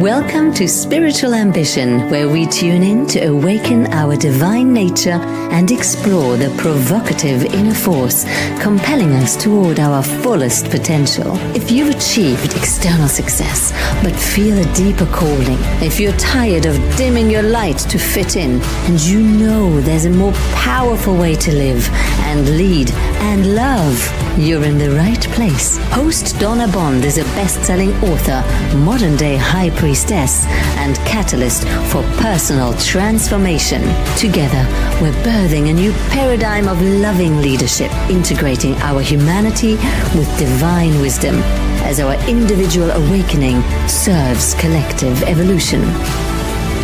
Welcome to Spiritual Ambition, where we tune in to awaken our divine nature and explore the provocative inner force compelling us toward our fullest potential. If you've achieved external success but feel a deeper calling, if you're tired of dimming your light to fit in, and you know there's a more powerful way to live and lead and love, you're in the right place. Host Donna Bond is a best-selling author, modern-day high priestess, and catalyst for personal transformation. Together, we're birthing a new paradigm of loving leadership, integrating our humanity with divine wisdom as our individual awakening serves collective evolution.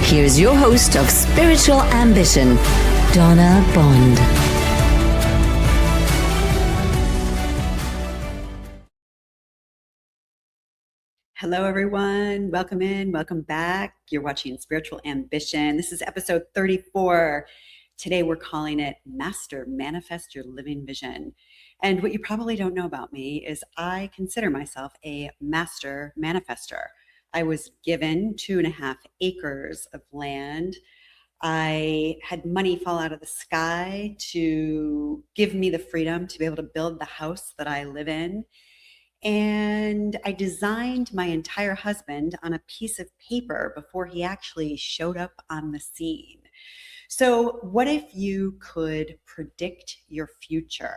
Here's your host of Spiritual Ambition, Donna Bond. Hello, everyone. Welcome in. Welcome back. You're watching Spiritual Ambition. This is episode 34. Today, we're calling it Master Manifest Your Living Vision. And what you probably don't know about me is I consider myself a master manifester. I was given 2.5 acres of land. I had money fall out of the sky to give me the freedom to be able to build the house that I live in. And I designed my entire husband on a piece of paper before he actually showed up on the scene. So what if you could predict your future?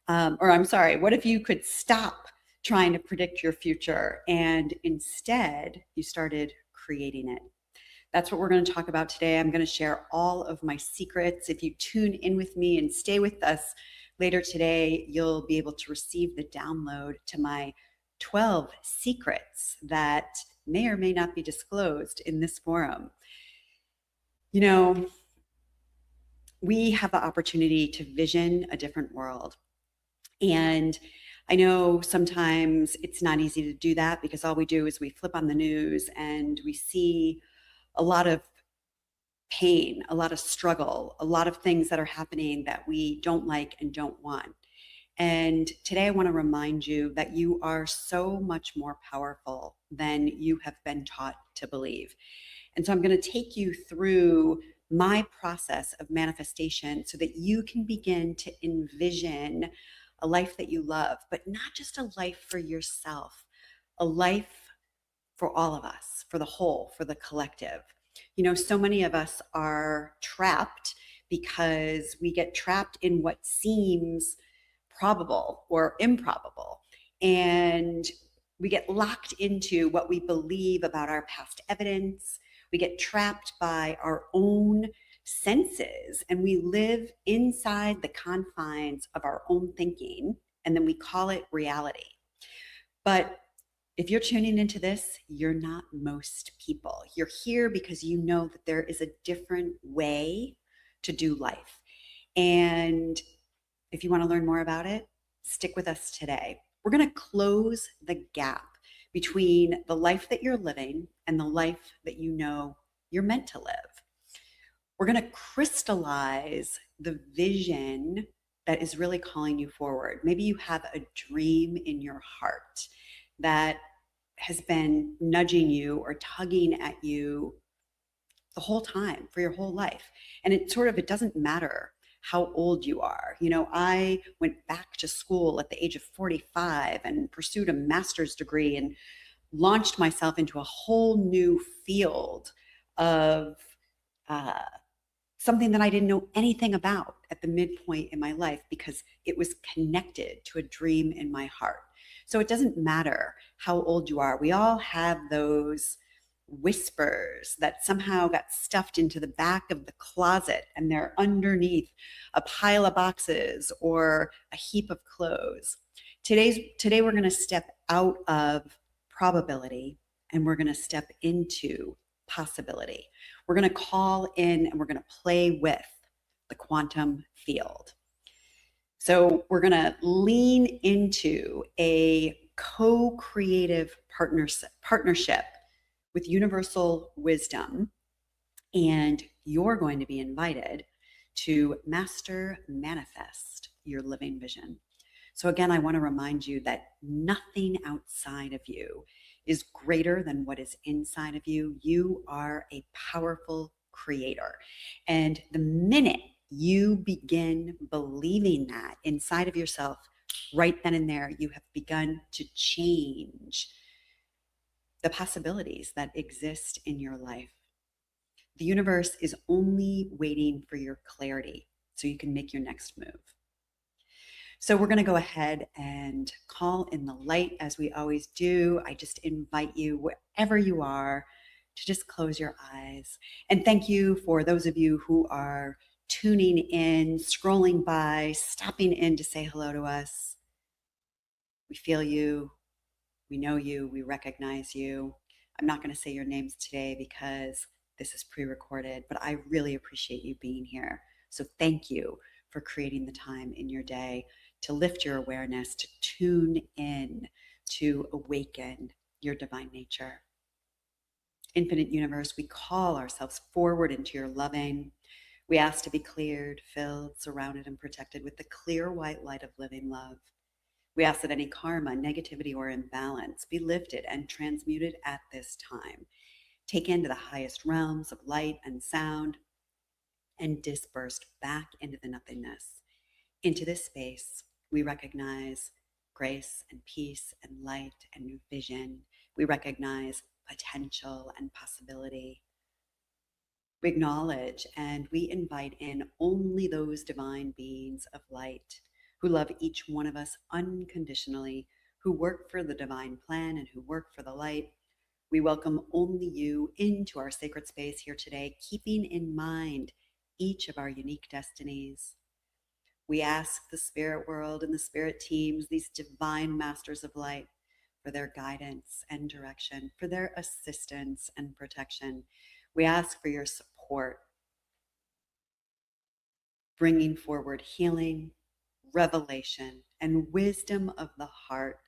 What if you could stop trying to predict your future and instead you started creating it? That's what we're going to talk about today. I'm going to share all of my secrets. If you tune in with me and stay with us later today, you'll be able to receive the download to my 12 secrets that may or may not be disclosed in this forum. You know, we have the opportunity to vision a different world. And I know sometimes it's not easy to do that because all we do is we flip on the news and we see a lot of pain, a lot of struggle, a lot of things that are happening that we don't like and don't want. And today I want to remind you that you are so much more powerful than you have been taught to believe. And so I'm going to take you through my process of manifestation so that you can begin to envision a life that you love, but not just a life for yourself, a life for all of us, for the whole, for the collective. You know, so many of us are trapped because we get trapped in what seems probable or improbable. And we get locked into what we believe about our past evidence. We get trapped by our own senses and we live inside the confines of our own thinking, and then we call it reality. But if you're tuning into this, you're not most people. You're here because you know that there is a different way to do life. And if you want to learn more about it, stick with us today. We're going to close the gap between the life that you're living and the life that you know you're meant to live. We're going to crystallize the vision that is really calling you forward. Maybe you have a dream in your heart that has been nudging you or tugging at you the whole time for your whole life. And it doesn't matter how old you are. You know, I went back to school at the age of 45 and pursued a master's degree and launched myself into a whole new field of something that I didn't know anything about at the midpoint in my life because it was connected to a dream in my heart. So it doesn't matter how old you are. We all have those whispers that somehow got stuffed into the back of the closet and they're underneath a pile of boxes or a heap of clothes. Today we're going to step out of probability and we're going to step into possibility. We're going to call in and we're going to play with the quantum field. So we're going to lean into a co-creative partnership with universal wisdom, and you're going to be invited to master manifest your living vision. So again, I want to remind you that nothing outside of you is greater than what is inside of you. You are a powerful creator. And the minute you begin believing that inside of yourself, right then and there, you have begun to change the possibilities that exist in your life. The universe is only waiting for your clarity so you can make your next move. So we're going to go ahead and call in the light as we always do. I just invite you, wherever you are, to just close your eyes. And thank you for those of you who are tuning in, scrolling by, stopping in to say hello to us. We feel you. We know you. We recognize you. I'm not going to say your names today because this is pre-recorded, but I really appreciate you being here. So thank you for creating the time in your day to lift your awareness, to tune in, to awaken your divine nature. Infinite universe, we call ourselves forward into your loving. We ask to be cleared, filled, surrounded, and protected with the clear white light of living love. We ask that any karma, negativity, or imbalance be lifted and transmuted at this time, taken to the highest realms of light and sound, and dispersed back into the nothingness. Into this space, we recognize grace and peace and light and vision. We recognize potential and possibility. We acknowledge and we invite in only those divine beings of light who love each one of us unconditionally, who work for the divine plan and who work for the light. We welcome only you into our sacred space here today, keeping in mind each of our unique destinies. We ask the spirit world and the spirit teams, these divine masters of light, for their guidance and direction, for their assistance and protection. We ask for your support, bringing forward healing, revelation, and wisdom of the heart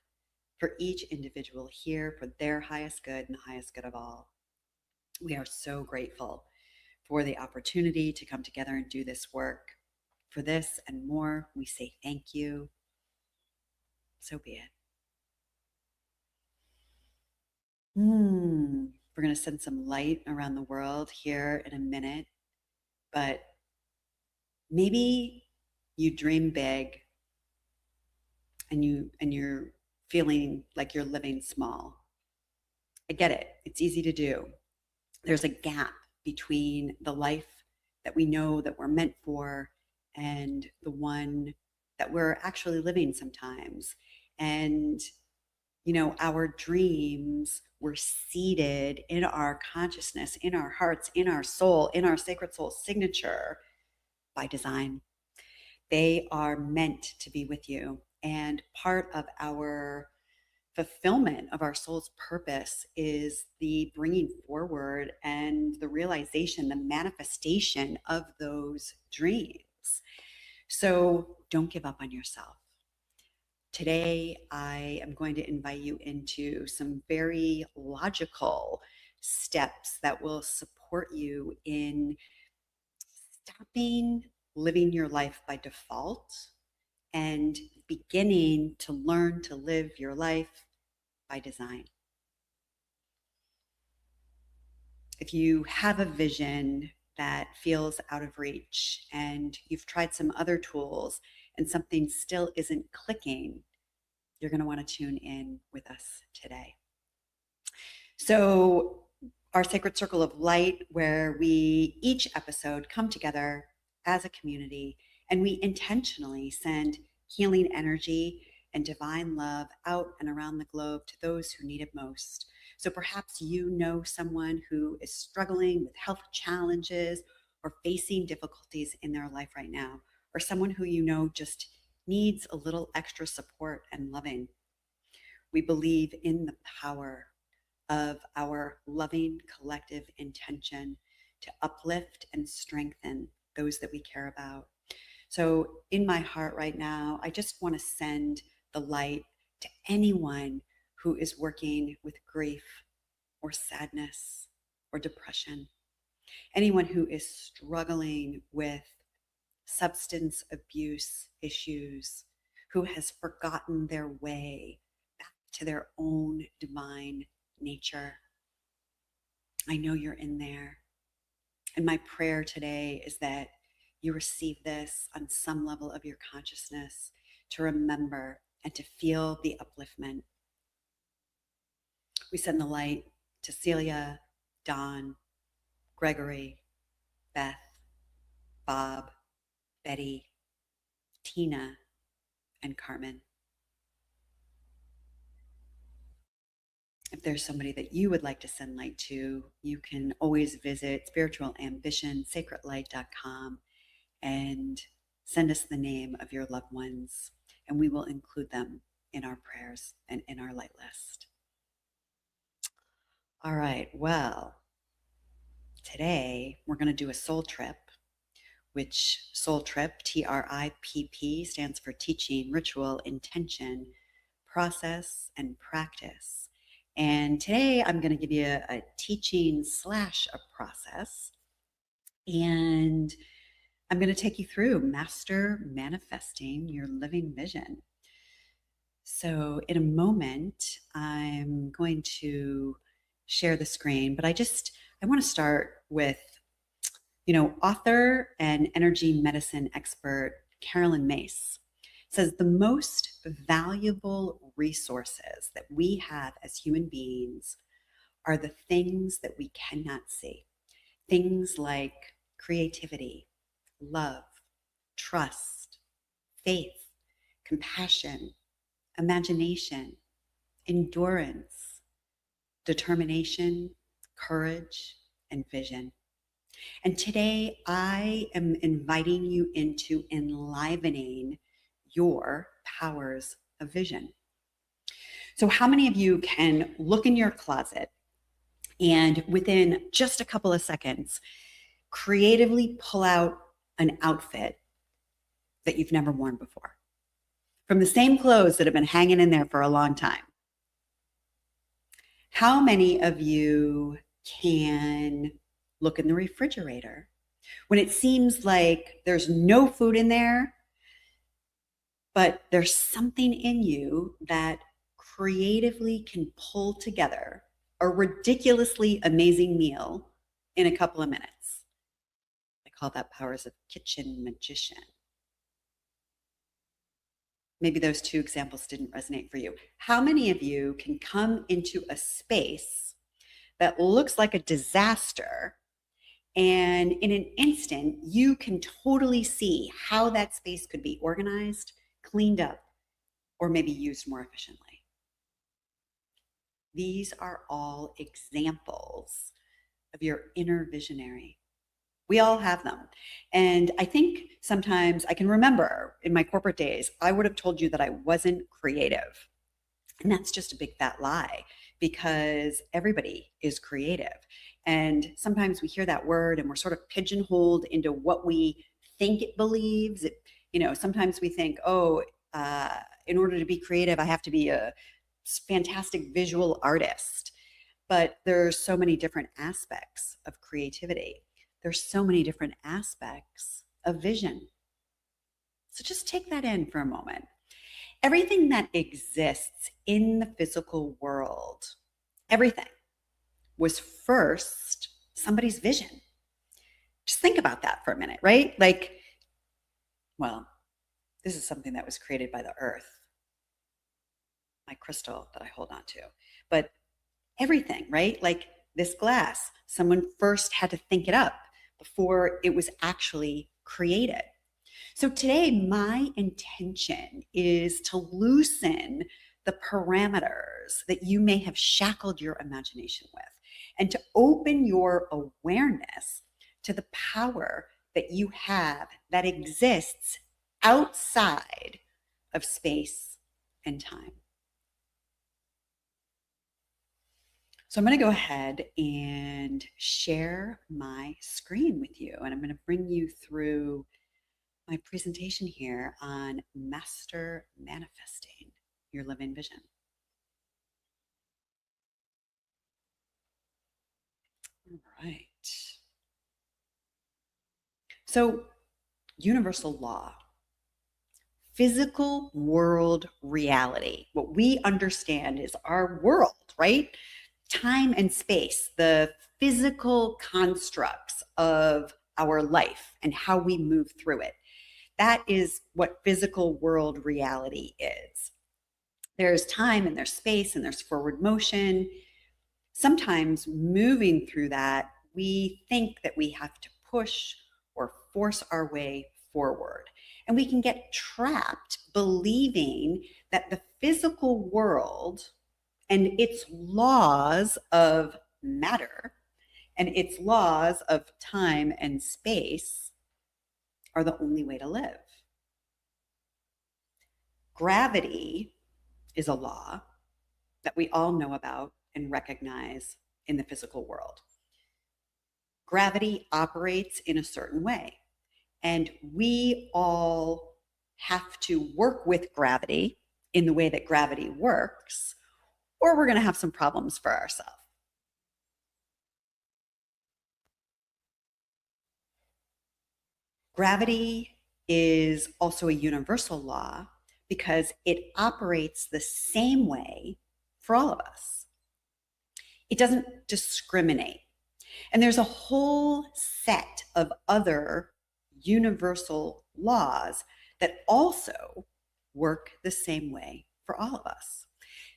for each individual here, for their highest good and the highest good of all. We are so grateful for the opportunity to come together and do this work. For this and more, we say thank you. So be it. We're going to send some light around the world here in a minute, but maybe you dream big and you're feeling like you're living small. I get it. It's easy to do. There's a gap between the life that we know that we're meant for and the one that we're actually living sometimes. And our dreams were seated in our consciousness, in our hearts, in our soul, in our sacred soul signature by design. They are meant to be with you. And part of our fulfillment of our soul's purpose is the bringing forward and the realization, the manifestation of those dreams. So don't give up on yourself. Today, I am going to invite you into some very logical steps that will support you in stopping living your life by default and beginning to learn to live your life by design. If you have a vision that feels out of reach and you've tried some other tools and something still isn't clicking, you're going to want to tune in with us today. So our sacred circle of light, where we each episode come together as a community and we intentionally send healing energy and divine love out and around the globe to those who need it most. So perhaps you know someone who is struggling with health challenges or facing difficulties in their life right now, or someone who you know just needs a little extra support and loving. We believe in the power of our loving collective intention to uplift and strengthen those that we care about. So in my heart right now, I just want to send the light to anyone who is working with grief or sadness or depression, anyone who is struggling with substance abuse issues, who has forgotten their way back to their own divine nature. I know you're in there. And my prayer today is that you receive this on some level of your consciousness to remember and to feel the upliftment. We send the light to Celia, Don, Gregory, Beth, Bob, Betty, Tina, and Carmen. If there's somebody that you would like to send light to, you can always visit spiritualambitionsacredlight.com and send us the name of your loved ones, and we will include them in our prayers and in our light list. All right, well, today we're going to do a soul trip, which soul trip, TRIPP, stands for teaching, ritual, intention, process, and practice. And today I'm going to give you a teaching / a process. And I'm going to take you through Master Manifesting Your Living Vision. So in a moment, I'm going to share the screen, but I want to start with, author and energy medicine expert Carolyn Mace says the most valuable resources that we have as human beings are the things that we cannot see. Things like creativity, love, trust, faith, compassion, imagination, endurance, determination, courage, and vision. And today I am inviting you into enlivening your powers of vision. So how many of you can look in your closet and within just a couple of seconds, creatively pull out an outfit that you've never worn before from the same clothes that have been hanging in there for a long time? How many of you can look in the refrigerator when it seems like there's no food in there, but there's something in you that creatively can pull together a ridiculously amazing meal in a couple of minutes? I call that powers of kitchen magician. Maybe those two examples didn't resonate for you. How many of you can come into a space that looks like a disaster, and in an instant, you can totally see how that space could be organized, cleaned up, or maybe used more efficiently? These are all examples of your inner visionary. We all have them. And I think sometimes I can remember in my corporate days, I would have told you that I wasn't creative. And that's just a big fat lie, because everybody is creative. And sometimes we hear that word and we're sort of pigeonholed into what we think it believes. Sometimes we think, in order to be creative, I have to be a fantastic visual artist. But there's so many different aspects of creativity. There's so many different aspects of vision. So just take that in for a moment. Everything that exists in the physical world, everything was first somebody's vision. Just think about that for a minute, right? This is something that was created by the earth, my crystal that I hold on to. But everything, right? Like this glass, someone first had to think it up before it was actually created. So today, my intention is to loosen the parameters that you may have shackled your imagination with, and to open your awareness to the power that you have that exists outside of space and time. So I'm going to go ahead and share my screen with you, and I'm going to bring you through my presentation here on Master Manifesting Your Living Vision. All right. So, universal law, physical world reality, what we understand is our world, right? time and space, the physical constructs of our life and how we move through it. That is what physical world reality is. There's time and there's space and there's forward motion. Sometimes moving through that, we think that we have to push or force our way forward. And we can get trapped believing that the physical world and its laws of matter and its laws of time and space are the only way to live. Gravity is a law that we all know about and recognize in the physical world. Gravity operates in a certain way, and we all have to work with gravity in the way that gravity works, or we're going to have some problems for ourselves. Gravity is also a universal law because it operates the same way for all of us. It doesn't discriminate. And there's a whole set of other universal laws that also work the same way for all of us.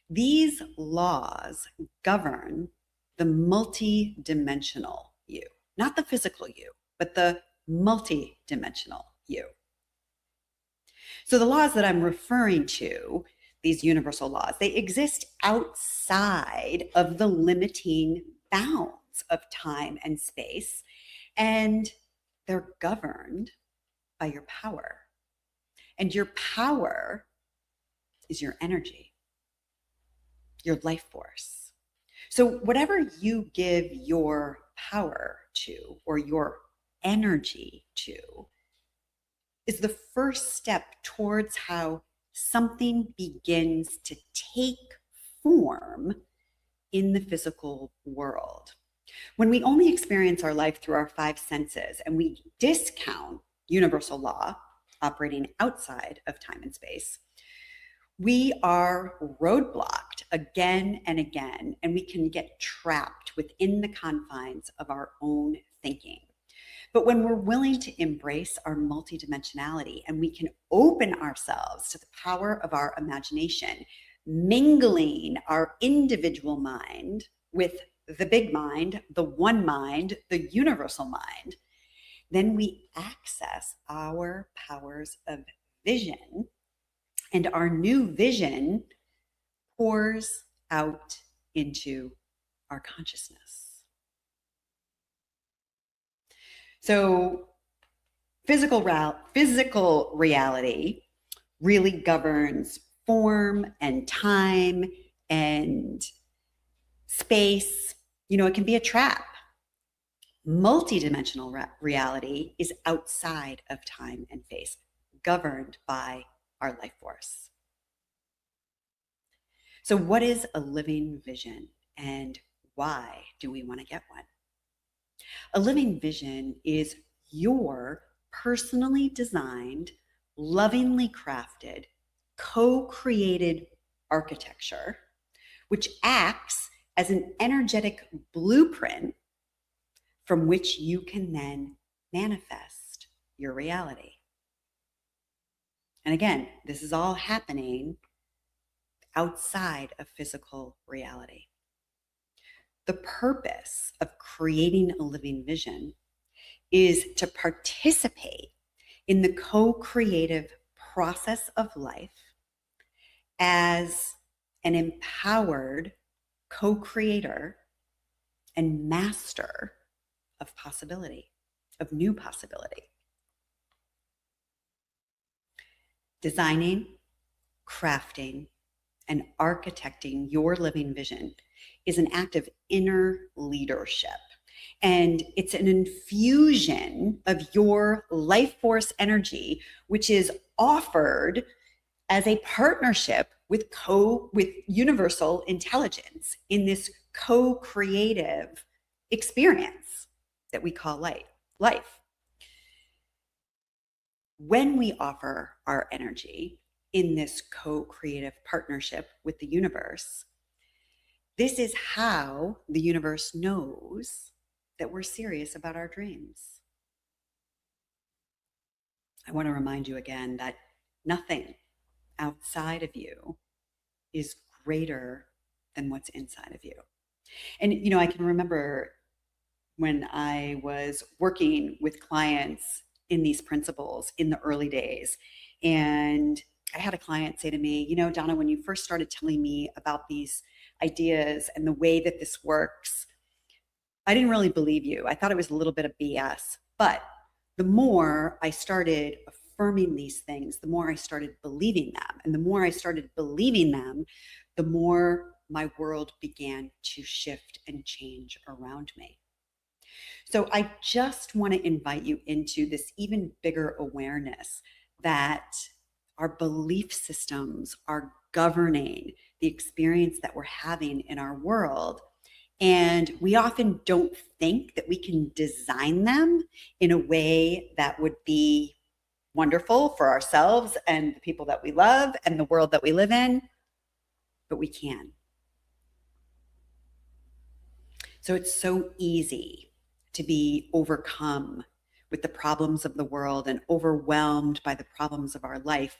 These laws govern the multidimensional you, not the physical you, but the multidimensional you. So the laws that I'm referring to, these universal laws, they exist outside of the limiting bounds of time and space, and they're governed by your power. And your power is your energy, your life force. So whatever you give your power to or your energy to is the first step towards how something begins to take form in the physical world. When we only experience our life through our five senses and we discount universal law operating outside of time and space, we are roadblocked again and again, and we can get trapped within the confines of our own thinking. But when we're willing to embrace our multidimensionality and we can open ourselves to the power of our imagination, mingling our individual mind with the big mind, the one mind, the universal mind, then we access our powers of vision, and our new vision pours out into our consciousness. So physical reality really governs form and time and space. You know, it can be a trap. Multidimensional reality is outside of time and space, governed by our life force. So what is a living vision, and why do we want to get one? A living vision is your personally designed, lovingly crafted, co-created architecture, which acts as an energetic blueprint from which you can then manifest your reality. And again, this is all happening outside of physical reality. The purpose of creating a living vision is to participate in the co-creative process of life as an empowered co-creator and master of possibility, of new possibility. Designing, crafting, and architecting your living vision is an act of inner leadership. And it's an infusion of your life force energy, which is offered as a partnership with universal intelligence in this co-creative experience that we call life. When we offer our energy in this co-creative partnership with the universe, This is how the universe knows that we're serious about our dreams. I want to remind you again that nothing outside of you is greater than what's inside of you. And, I can remember when I was working with clients in these principles in the early days. And I had a client say to me, Donna, when you first started telling me about these ideas and the way that this works, I didn't really believe you. I thought it was a little bit of BS. But the more I started affirming these things, the more I started believing them. And the more I started believing them, the more my world began to shift and change around me. So I just want to invite you into this even bigger awareness that our belief systems are governing the experience that we're having in our world. And we often don't think that we can design them in a way that would be wonderful for ourselves and the people that we love and the world that we live in, but we can. So it's so easy to be overcome with the problems of the world and overwhelmed by the problems of our life.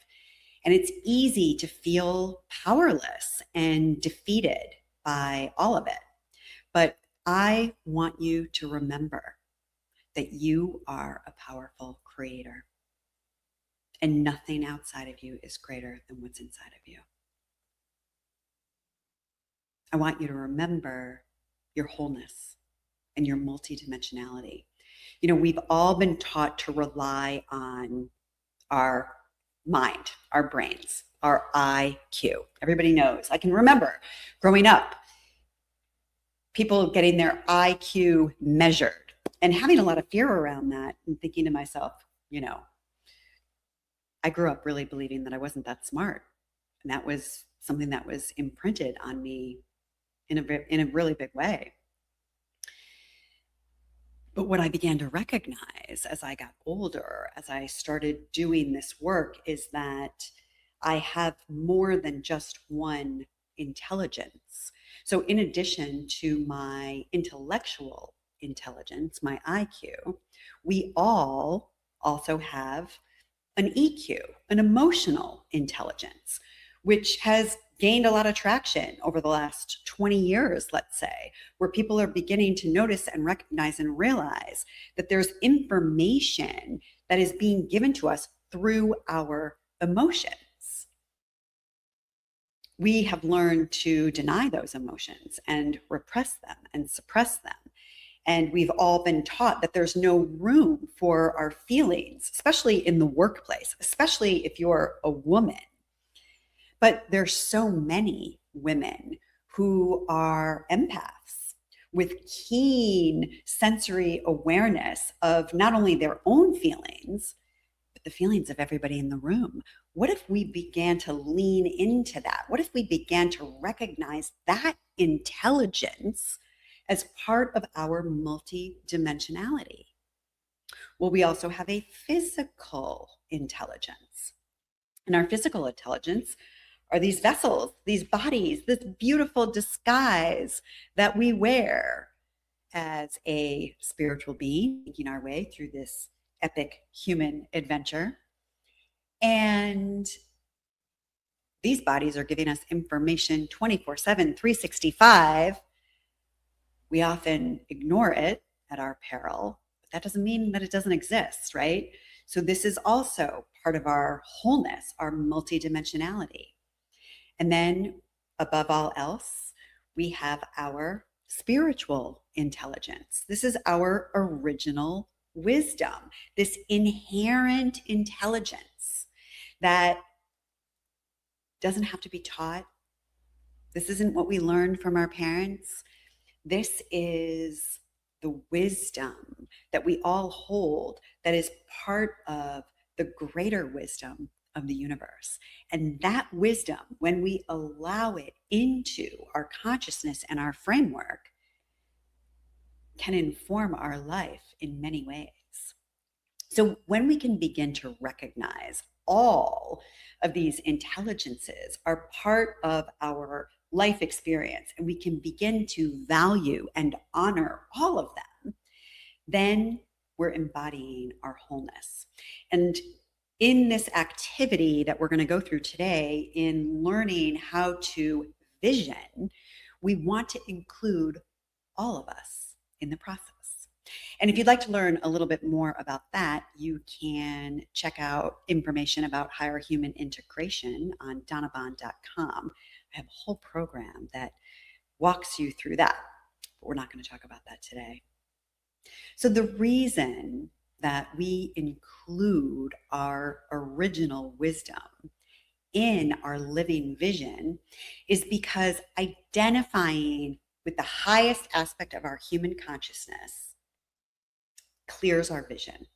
And it's easy to feel powerless and defeated by all of it. But I want you to remember that you are a powerful creator, and nothing outside of you is greater than what's inside of you. I want you to remember your wholeness and your multidimensionality. We've all been taught to rely on our mind, our brains, our IQ. Everybody knows. I can remember growing up, people getting their IQ measured and having a lot of fear around that and thinking to myself, I grew up really believing that I wasn't that smart. And that was something that was imprinted on me in a really big way. But what I began to recognize as I got older, as I started doing this work, is that I have more than just one intelligence. So in addition to my intellectual intelligence, my IQ, we all also have an EQ, an emotional intelligence, which has gained a lot of traction over the last 20 years, let's say, where people are beginning to notice and recognize and realize that there's information that is being given to us through our emotions. We have learned to deny those emotions and repress them and suppress them. And we've all been taught that there's no room for our feelings, especially in the workplace, especially if you're a woman. But there's so many women who are empaths with keen sensory awareness of not only their own feelings, but the feelings of everybody in the room. What if we began to lean into that? What if we began to recognize that intelligence as part of our multidimensionality? Well, we also have a physical intelligence. And our physical intelligence are these vessels, these bodies, this beautiful disguise that we wear as a spiritual being, making our way through this epic human adventure. And these bodies are giving us information 24/7, 365. We often ignore it at our peril, but that doesn't mean that it doesn't exist, right? So this is also part of our wholeness, our multidimensionality. And then above all else, we have our spiritual intelligence. This is our original wisdom, this inherent intelligence that doesn't have to be taught. This isn't what we learned from our parents. This is the wisdom that we all hold that is part of the greater wisdom of the universe. And that wisdom, when we allow it into our consciousness and our framework, can inform our life in many ways. So when we can begin to recognize all of these intelligences are part of our life experience, and we can begin to value and honor all of them, then we're embodying our wholeness. And in this activity that we're going to go through today, in learning how to vision, we want to include all of us in the process. And if you'd like to learn a little bit more about that, you can check out information about higher human integration on donnabond.com. I have a whole program that walks you through that, but we're not going to talk about that today. So the reason that we include our original wisdom in our living vision is because identifying with the highest aspect of our human consciousness clears our vision.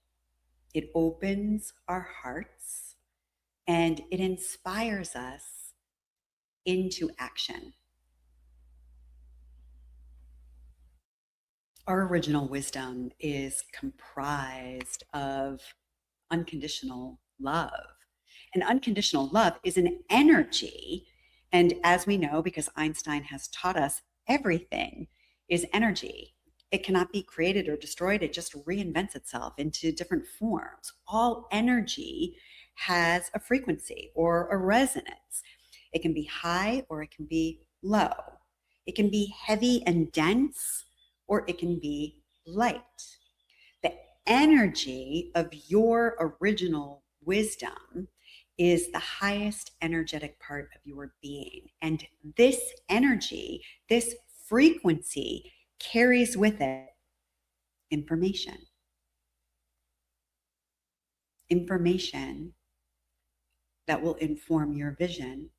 It opens our hearts and it inspires us into action. Our original wisdom is comprised of unconditional love. And unconditional love is an energy. And as we know, because Einstein has taught us, everything is energy. It cannot be created or destroyed. It just reinvents itself into different forms. All energy has a frequency or a resonance. It can be high or it can be low. It can be heavy and dense, or it can be light. The energy of your original wisdom is the highest energetic part of your being. And this energy, this frequency, carries with it information. Information that will inform your vision,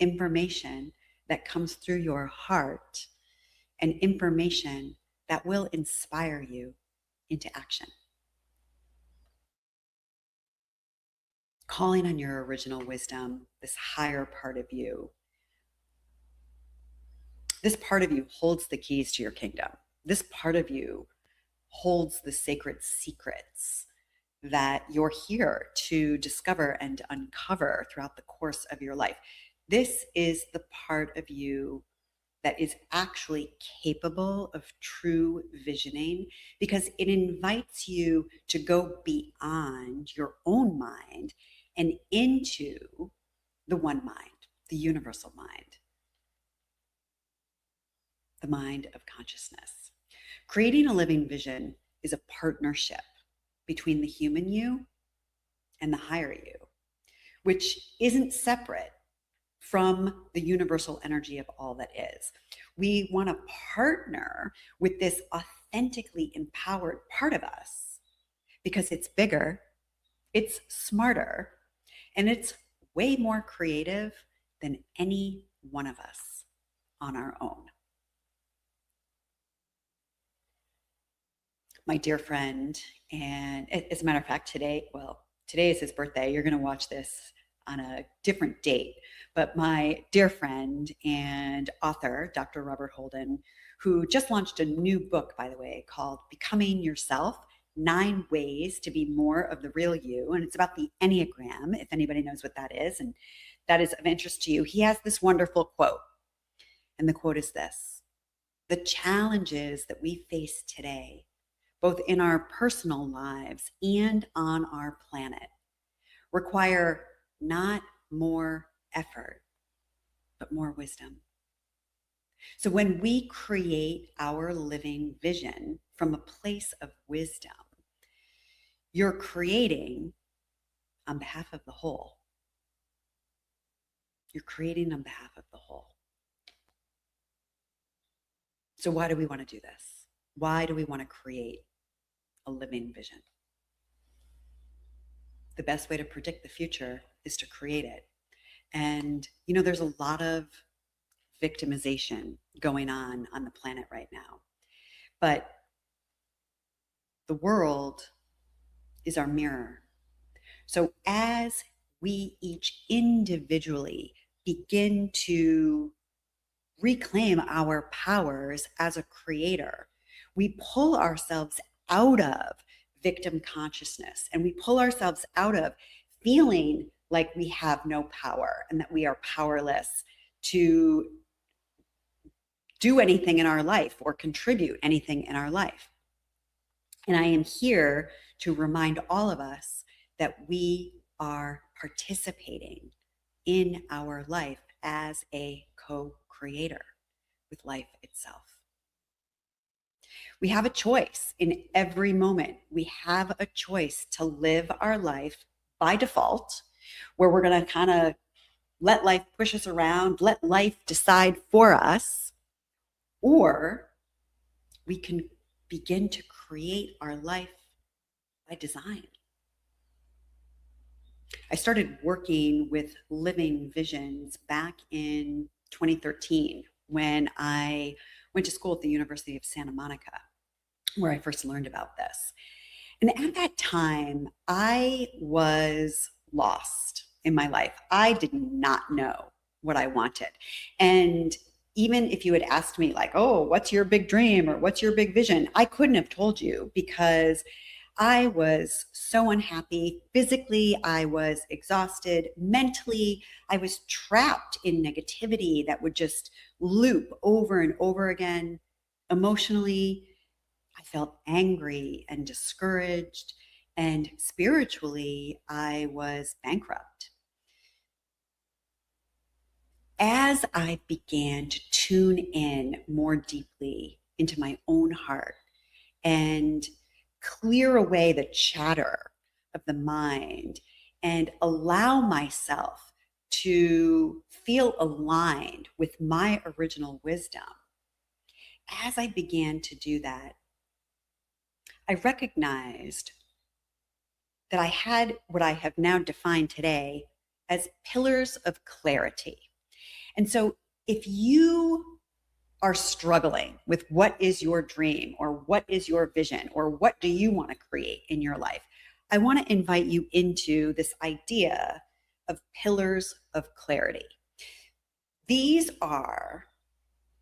information that comes through your heart, and information that will inspire you into action. Calling on your original wisdom, this higher part of you. This part of you holds the keys to your kingdom. This part of you holds the sacred secrets that you're here to discover and uncover throughout the course of your life. This is the part of you that is actually capable of true visioning, because it invites you to go beyond your own mind and into the one mind, the universal mind, the mind of consciousness. Creating a living vision is a partnership between the human you and the higher you, which isn't separate from the universal energy of all that is. We want to partner with this authentically empowered part of us because it's bigger, it's smarter, and it's way more creative than any one of us on our own. My dear friend, and as a matter of fact, today is his birthday. You're going to watch this on a different date, but my dear friend and author, Dr. Robert Holden, who just launched a new book, by the way, called Becoming Yourself, 9 Ways to Be More of the Real You. And it's about the Enneagram, if anybody knows what that is, and that is of interest to you. He has this wonderful quote, and the quote is this: "The challenges that we face today, both in our personal lives and on our planet, require not more effort, but more wisdom." So when we create our living vision from a place of wisdom, you're creating on behalf of the whole. You're creating on behalf of the whole. So why do we want to do this? Why do we want to create a living vision? The best way to predict the future is to create it. And, there's a lot of victimization going on the planet right now. But the world is our mirror. So as we each individually begin to reclaim our powers as a creator, we pull ourselves out of victim consciousness, and we pull ourselves out of feeling like we have no power and that we are powerless to do anything in our life or contribute anything in our life. And I am here to remind all of us that we are participating in our life as a co-creator with life itself. We have a choice in every moment. We have a choice to live our life by default, where we're going to kind of let life push us around, let life decide for us, or we can begin to create our life by design. I started working with living visions back in 2013 when I went to school at the University of Santa Monica, where I first learned about this. And at that time, I was lost in my life. I did not know what I wanted. And even if you had asked me, like, oh, what's your big dream or what's your big vision? I couldn't have told you because I was so unhappy. Physically, I was exhausted. Mentally, I was trapped in negativity that would just loop over and over again. Emotionally, I felt angry and discouraged. And spiritually, I was bankrupt. As I began to tune in more deeply into my own heart and clear away the chatter of the mind and allow myself to feel aligned with my original wisdom, as I began to do that, I recognized that I had what I have now defined today as pillars of clarity. And so if you are struggling with what is your dream or what is your vision or what do you want to create in your life, I want to invite you into this idea of pillars of clarity. These are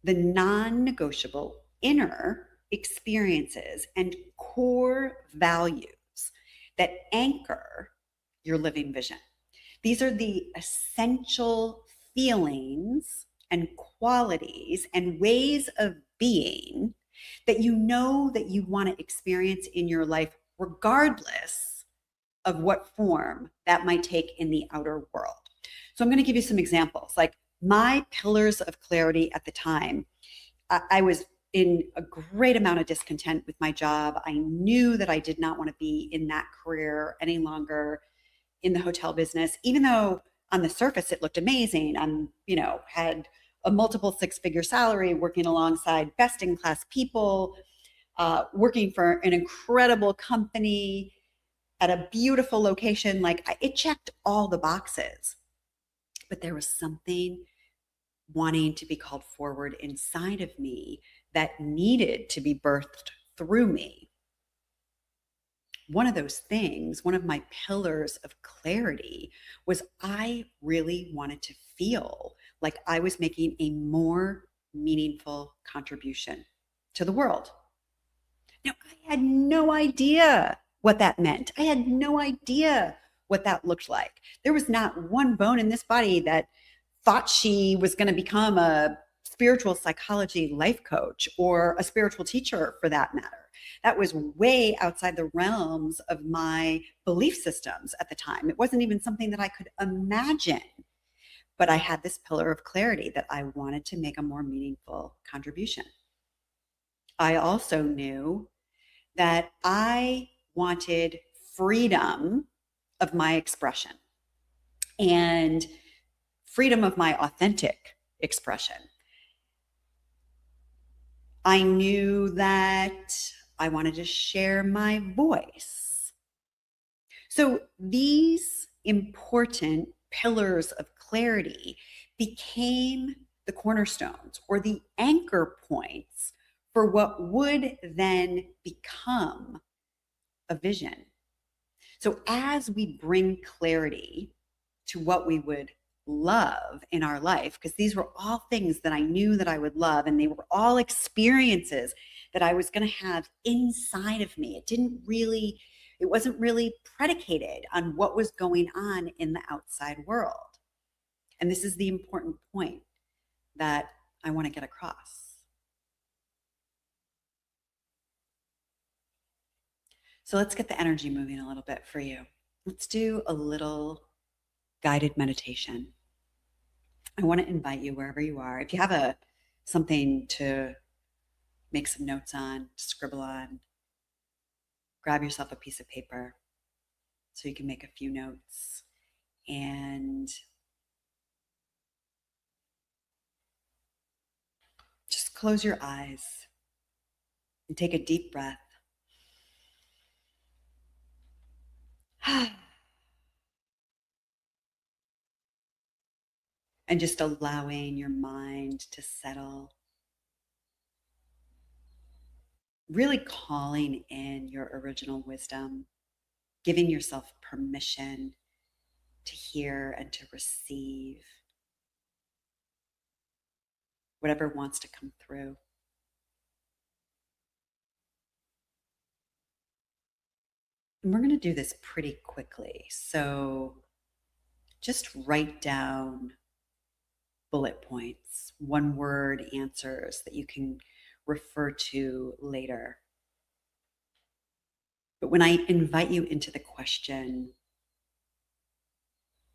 the non-negotiable inner experiences and core values that anchor your living vision. These are the essential feelings and qualities and ways of being that you know that you want to experience in your life, regardless of what form that might take in the outer world. So I'm going to give you some examples. Like my pillars of clarity at the time, I was in a great amount of discontent with my job. I knew that I did not want to be in that career any longer in the hotel business, even though on the surface it looked amazing. I'm, had a multiple six-figure salary, working alongside best-in-class people, working for an incredible company at a beautiful location. It checked all the boxes, but there was something wanting to be called forward inside of me that needed to be birthed through me. One of those things, one of my pillars of clarity, was I really wanted to feel like I was making a more meaningful contribution to the world. Now, I had no idea what that meant. I had no idea what that looked like. There was not one bone in this body that thought she was going to become a spiritual psychology life coach or a spiritual teacher for that matter. That was way outside the realms of my belief systems at the time. It wasn't even something that I could imagine. But I had this pillar of clarity that I wanted to make a more meaningful contribution. I also knew that I wanted freedom of my expression and freedom of my authentic expression. I knew that I wanted to share my voice. So these important pillars of clarity became the cornerstones or the anchor points for what would then become a vision. So as we bring clarity to what we would love in our life, because these were all things that I knew that I would love, and they were all experiences that I was going to have inside of me. It wasn't really predicated on what was going on in the outside world. And this is the important point that I want to get across. So let's get the energy moving a little bit for you. Let's do a little guided meditation. I want to invite you wherever you are. If you have something to make some notes on, scribble on, grab yourself a piece of paper so you can make a few notes and just close your eyes and take a deep breath. And just allowing your mind to settle, really calling in your original wisdom, giving yourself permission to hear and to receive whatever wants to come through. And we're going to do this pretty quickly. So just write down bullet points, one word answers that you can refer to later. But when I invite you into the question,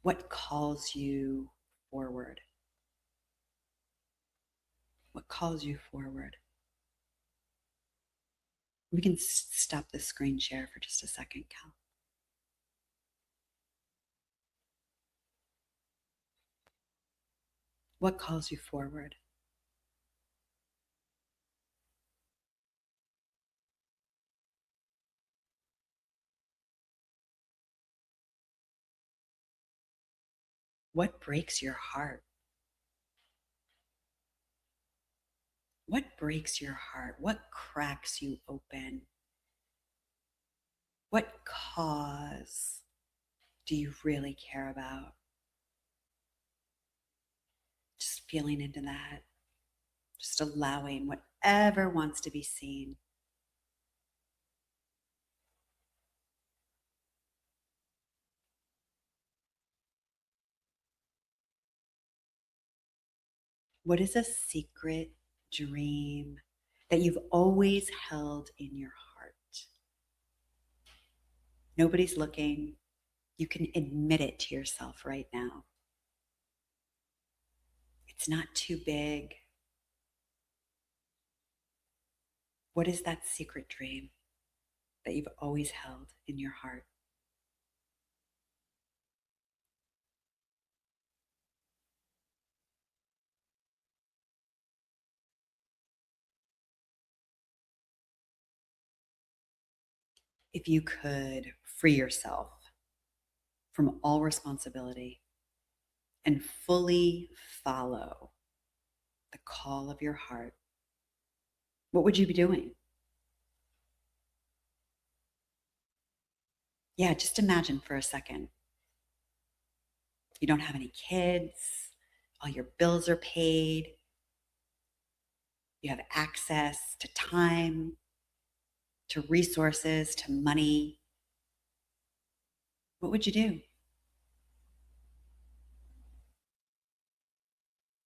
what calls you forward? What calls you forward? We can stop the screen share for just a second, Cal. What calls you forward? What breaks your heart? What breaks your heart? What cracks you open? What cause do you really care about? Just feeling into that, just allowing whatever wants to be seen. What is a secret dream that you've always held in your heart? Nobody's looking. You can admit it to yourself right now. It's not too big. What is that secret dream that you've always held in your heart? If you could free yourself from all responsibility and fully follow the call of your heart, what would you be doing? Yeah, just imagine for a second. You don't have any kids, all your bills are paid, you have access to time, to resources, to money. What would you do?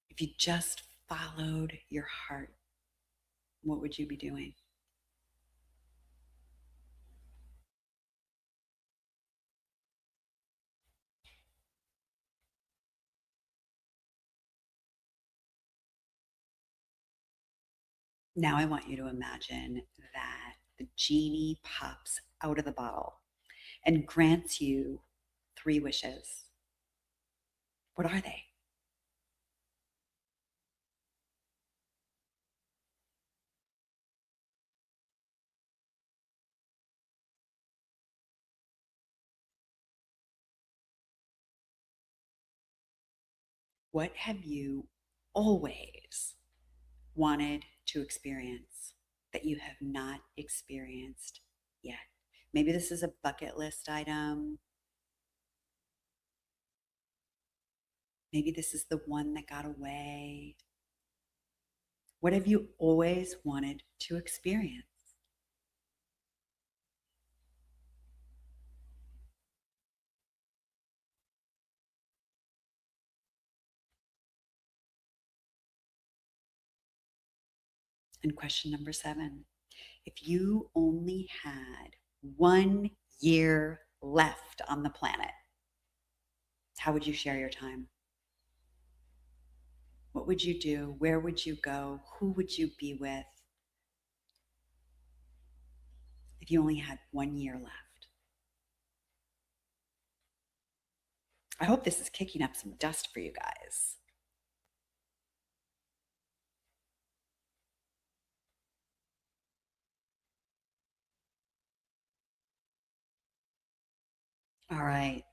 If you just followed your heart, what would you be doing? Now I want you to imagine that the genie pops out of the bottle and grants you 3 wishes. What are they? What have you always wanted to experience that you have not experienced yet? Maybe this is a bucket list item. Maybe this is the one that got away. What have you always wanted to experience? And question number 7, if you only had 1 year left on the planet, how would you share your time? What would you do? Where would you go? Who would you be with if you only had 1 year left? I hope this is kicking up some dust for you guys. All right.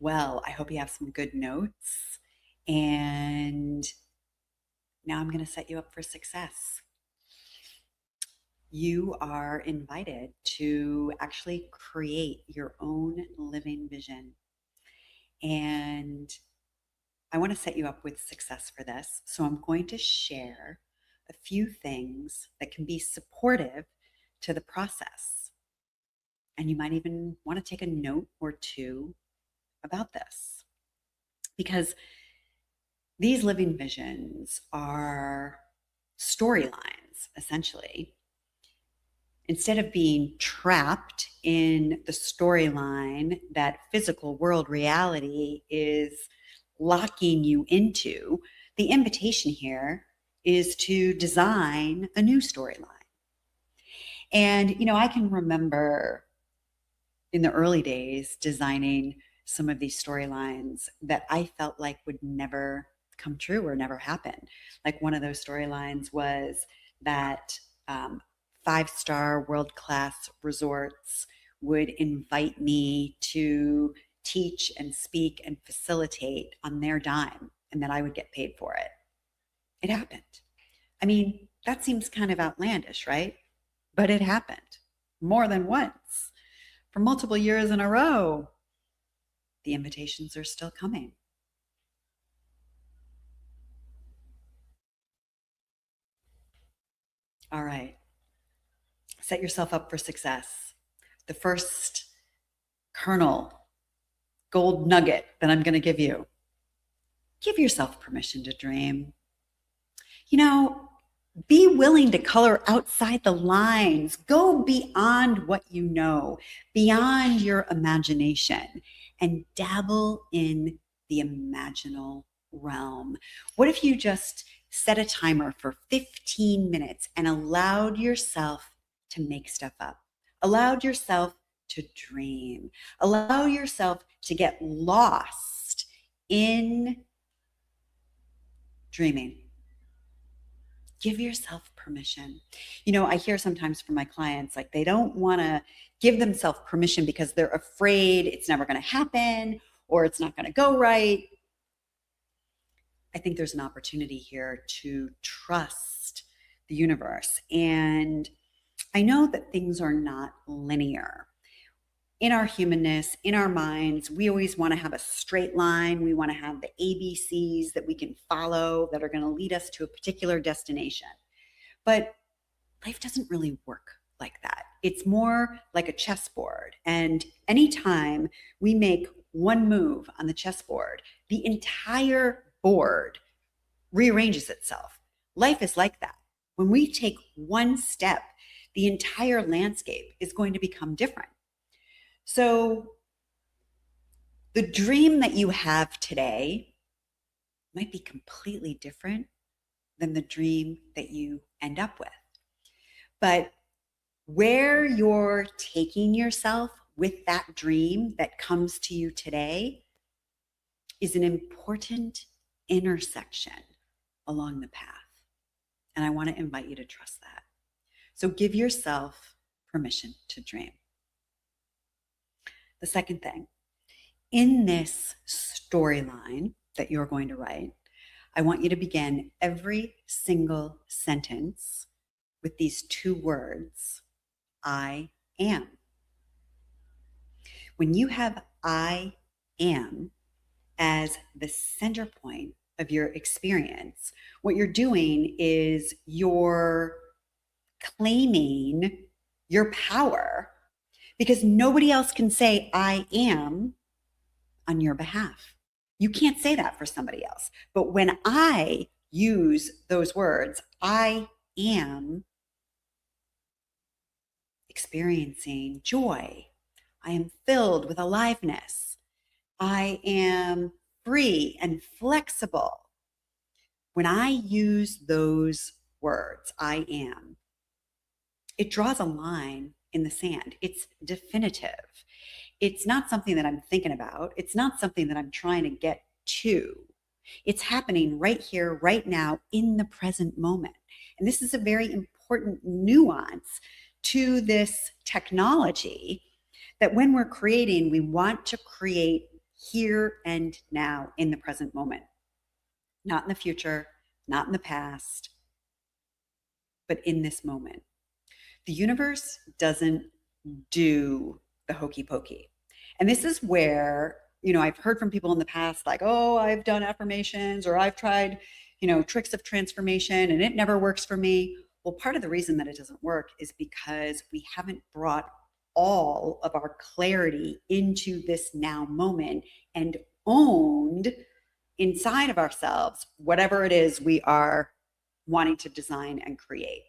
Well, I hope you have some good notes. And now I'm going to set you up for success. You are invited to actually create your own living vision. And I want to set you up with success for this. So I'm going to share a few things that can be supportive to the process. And you might even want to take a note or two about this, because these living visions are storylines, essentially. Instead of being trapped in the storyline that physical world reality is locking you into, the invitation here is to design a new storyline. And, I can remember in the early days designing some of these storylines that I felt like would never come true or never happen. Like one of those storylines was that 5-star world-class resorts would invite me to teach and speak and facilitate on their dime, and that I would get paid for it. It happened. I mean, that seems kind of outlandish, right? But it happened more than once for multiple years in a row. The invitations are still coming. All right. Set yourself up for success. The first kernel, gold nugget that I'm going to give you: give yourself permission to dream. Be willing to color outside the lines. Go beyond what you know, beyond your imagination, and dabble in the imaginal realm. What if you just set a timer for 15 minutes and allowed yourself to make stuff up? Allowed yourself to dream. Allow yourself to get lost in dreaming. Give yourself permission. I hear sometimes from my clients, like they don't want to give themselves permission because they're afraid it's never going to happen or it's not going to go right. I think there's an opportunity here to trust the universe. And I know that things are not linear. In our humanness, in our minds, we always want to have a straight line. We want to have the ABCs that we can follow that are going to lead us to a particular destination. But life doesn't really work like that. It's more like a chessboard. And anytime we make one move on the chessboard, the entire board rearranges itself. Life is like that. When we take one step, the entire landscape is going to become different. So the dream that you have today might be completely different than the dream that you end up with. But where you're taking yourself with that dream that comes to you today is an important intersection along the path. And I want to invite you to trust that. So give yourself permission to dream. The second thing, in this storyline that you're going to write, I want you to begin every single sentence with these 2 words: I am. When you have I am as the center point of your experience, what you're doing is you're claiming your power, because nobody else can say I am on your behalf. You can't say that for somebody else. But when I use those words, I am, experiencing joy. I am filled with aliveness. I am free and flexible. When I use those words, I am, it draws a line in the sand. It's definitive. It's not something that I'm thinking about. It's not something that I'm trying to get to. It's happening right here, right now, in the present moment. And this is a very important nuance to this technology, that when we're creating, we want to create here and now in the present moment, not in the future, not in the past, but in this moment. The universe doesn't do the hokey pokey. And this is where, I've heard from people in the past, like, oh, I've done affirmations, or I've tried, tricks of transformation and it never works for me. Well, part of the reason that it doesn't work is because we haven't brought all of our clarity into this now moment and owned inside of ourselves whatever it is we are wanting to design and create.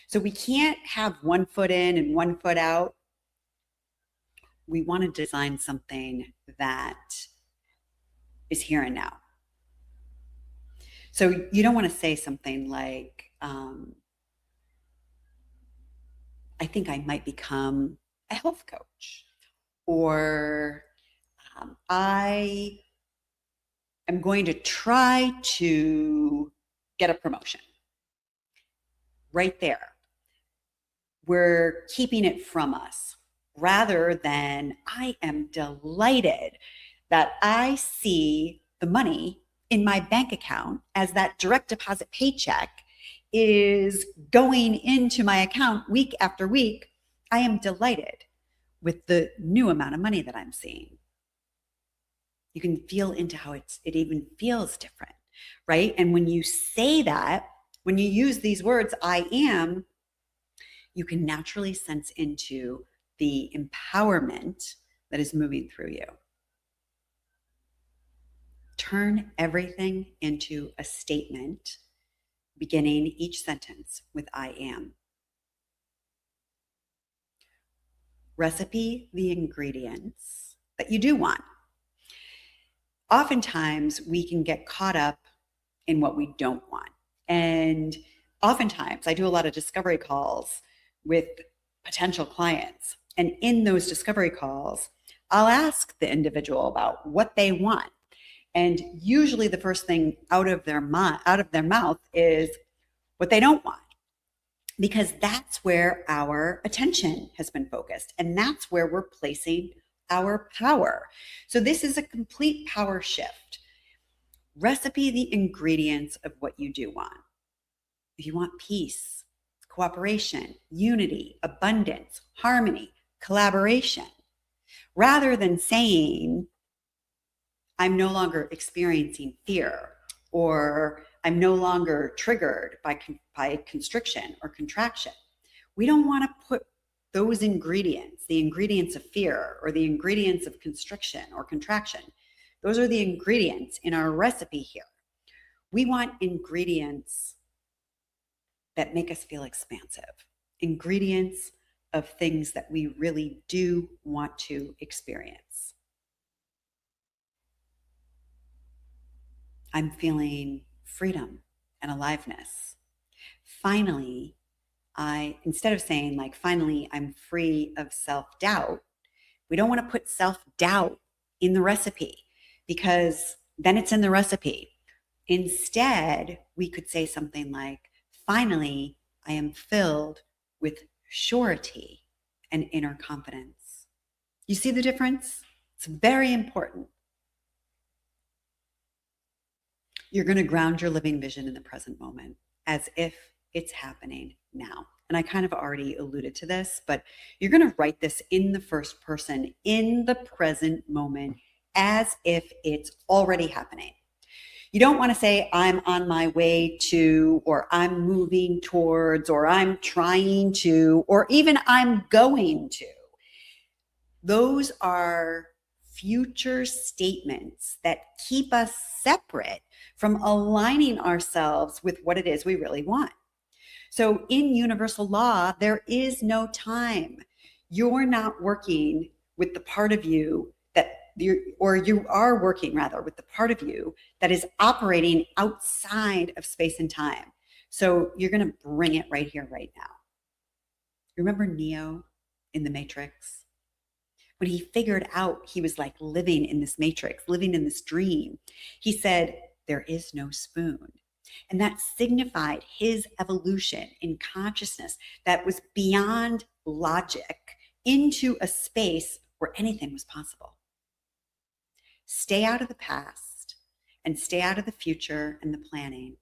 So we can't have one foot in and one foot out. We want to design something that is here and now. So you don't want to say something like, I think I might become a health coach, or I am going to try to get a promotion. Right there, we're keeping it from us, rather than I am delighted that I see the money in my bank account as that direct deposit paycheck is going into my account week after week. I am delighted with the new amount of money that I'm seeing. You can feel into how it even feels different, right? And when you say that, when you use these words, I am, you can naturally sense into the empowerment that is moving through you. Turn everything into a statement, beginning each sentence with I am. Recipe the ingredients that you do want. Oftentimes, we can get caught up in what we don't want. And oftentimes, I do a lot of discovery calls with potential clients. And in those discovery calls, I'll ask the individual about what they want. And usually the first thing out of their mouth is what they don't want, because that's where our attention has been focused. And that's where we're placing our power. So this is a complete power shift. Recipe the ingredients of what you do want. If you want peace, cooperation, unity, abundance, harmony, collaboration, rather than saying, I'm no longer experiencing fear, or I'm no longer triggered by constriction or contraction. We don't want to put those ingredients, the ingredients of fear or the ingredients of constriction or contraction. Those are the ingredients in our recipe here. We want ingredients that make us feel expansive, ingredients of things that we really do want to experience. I'm feeling freedom and aliveness. Finally, instead of saying like, finally, I'm free of self-doubt, we don't want to put self-doubt in the recipe, because then it's in the recipe. Instead, we could say something like, finally, I am filled with surety and inner confidence. You see the difference? It's very important. You're going to ground your living vision in the present moment as if it's happening now. And I kind of already alluded to this, but you're going to write this in the first person, in the present moment, as if it's already happening. You don't want to say, I'm on my way to, or I'm moving towards, or I'm trying to, or even I'm going to. Those are future statements that keep us separate from aligning ourselves with what it is we really want. So in universal law, there is no time. You're not working with the part of you you are working rather with the part of you that is operating outside of space and time. So you're going to bring it right here, right now. Remember Neo in the Matrix? When he figured out he was like living in this matrix, living in this dream, he said, there is no spoon. And that signified his evolution in consciousness that was beyond logic into a space where anything was possible. Stay out of the past and stay out of the future and the planning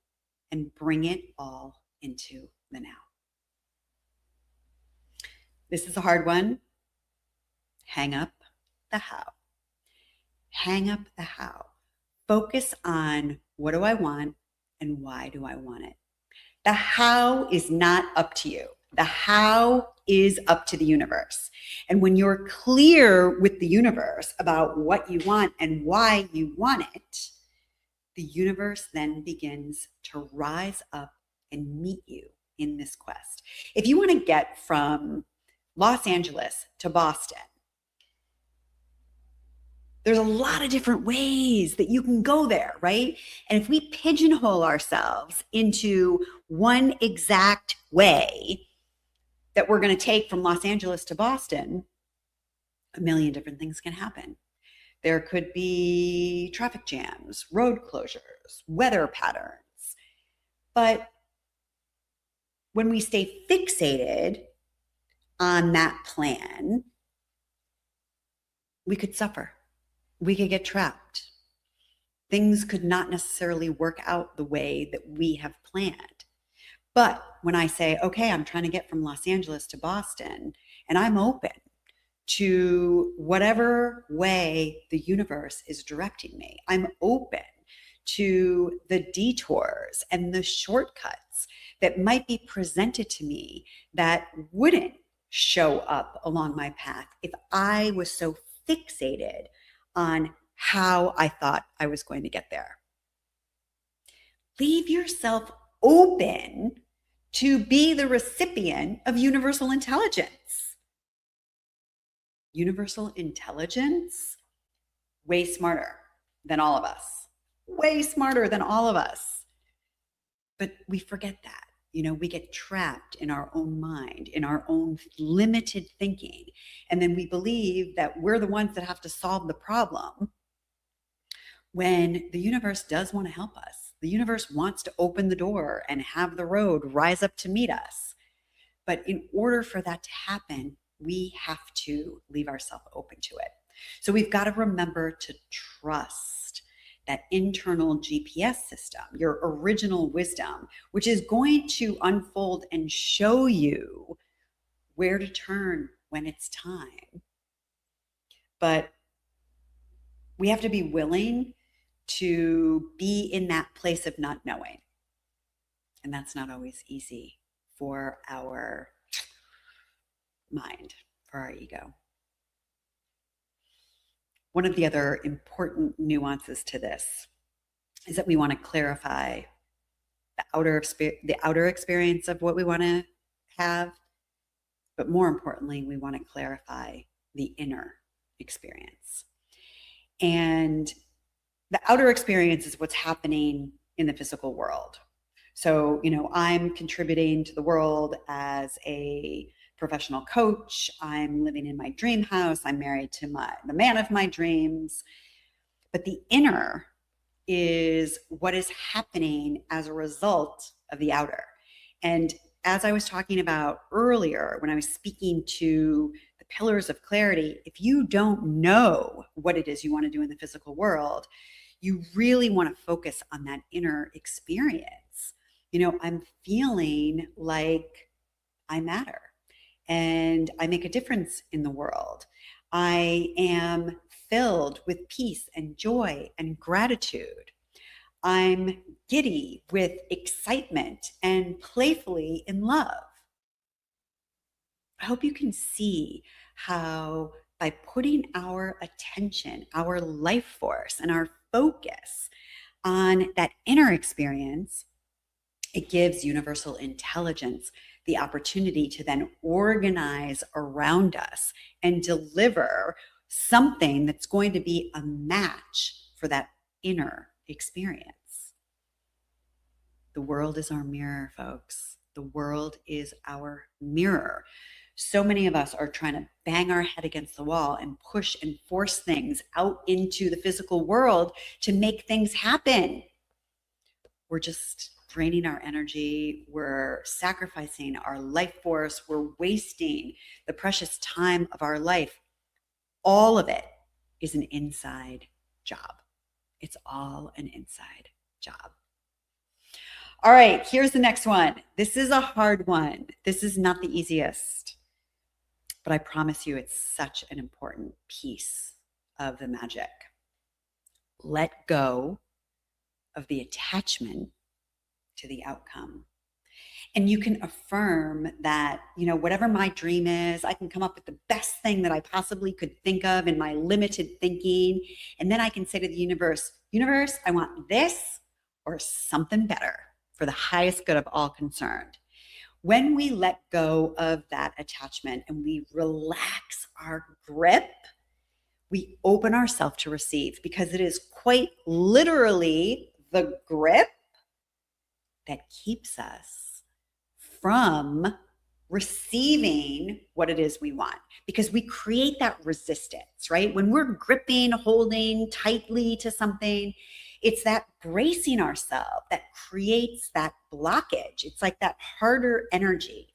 and bring it all into the now. This is a hard one. Hang up the how. Hang up the how. Focus on what do I want and why do I want it? The how is not up to you. The how is up to the universe. And when you're clear with the universe about what you want and why you want it, the universe then begins to rise up and meet you in this quest. If you want to get from Los Angeles to Boston, there's a lot of different ways that you can go there, right? And if we pigeonhole ourselves into one exact way that we're going to take from Los Angeles to Boston, a million different things can happen. There could be traffic jams, road closures, weather patterns. But when we stay fixated on that plan, we could suffer. We could get trapped. Things could not necessarily work out the way that we have planned. But when I say, okay, I'm trying to get from Los Angeles to Boston, and I'm open to whatever way the universe is directing me, I'm open to the detours and the shortcuts that might be presented to me that wouldn't show up along my path if I was so fixated on how I thought I was going to get there. Leave yourself open to be the recipient of universal intelligence. Universal intelligence, way smarter than all of us. Way smarter than all of us. But we forget that. We get trapped in our own mind, in our own limited thinking. And then we believe that we're the ones that have to solve the problem when the universe does want to help us. The universe wants to open the door and have the road rise up to meet us. But in order for that to happen, we have to leave ourselves open to it. So we've got to remember to trust that internal GPS system, your original wisdom, which is going to unfold and show you where to turn when it's time. But we have to be willing to be in that place of not knowing. And that's not always easy for our mind, for our ego. One of the other important nuances to this is that we want to clarify the outer experience of what we want to have, but more importantly, we want to clarify the inner experience. And the outer experience is what's happening in the physical world. So, I'm contributing to the world as a professional coach. I'm living in my dream house. I'm married to the man of my dreams. But the inner is what is happening as a result of the outer. And as I was talking about earlier, when I was speaking to the pillars of clarity, if you don't know what it is you want to do in the physical world, you really want to focus on that inner experience. I'm feeling like I matter and I make a difference in the world. I am filled with peace and joy and gratitude. I'm giddy with excitement and playfully in love. I hope you can see how by putting our attention, our life force, and our focus on that inner experience, It gives universal intelligence the opportunity to then organize around us and deliver something that's going to be a match for that inner experience. The world is our mirror, folks. The world is our mirror. So many of us are trying to bang our head against the wall and push and force things out into the physical world to make things happen. We're just draining our energy. We're sacrificing our life force. We're wasting the precious time of our life. All of it is an inside job. It's all an inside job. All right, here's the next one. This is a hard one. This is not the easiest, but I promise you it's such an important piece of the magic. Let go of the attachment to the outcome. And you can affirm that, whatever my dream is, I can come up with the best thing that I possibly could think of in my limited thinking. And then I can say to the universe, I want this or something better for the highest good of all concerned. When we let go of that attachment and we relax our grip, we open ourselves to receive, because it is quite literally the grip that keeps us from receiving what it is we want, because we create that resistance, right? When we're gripping, holding tightly to something, it's that bracing ourselves that creates that blockage. It's like that harder energy.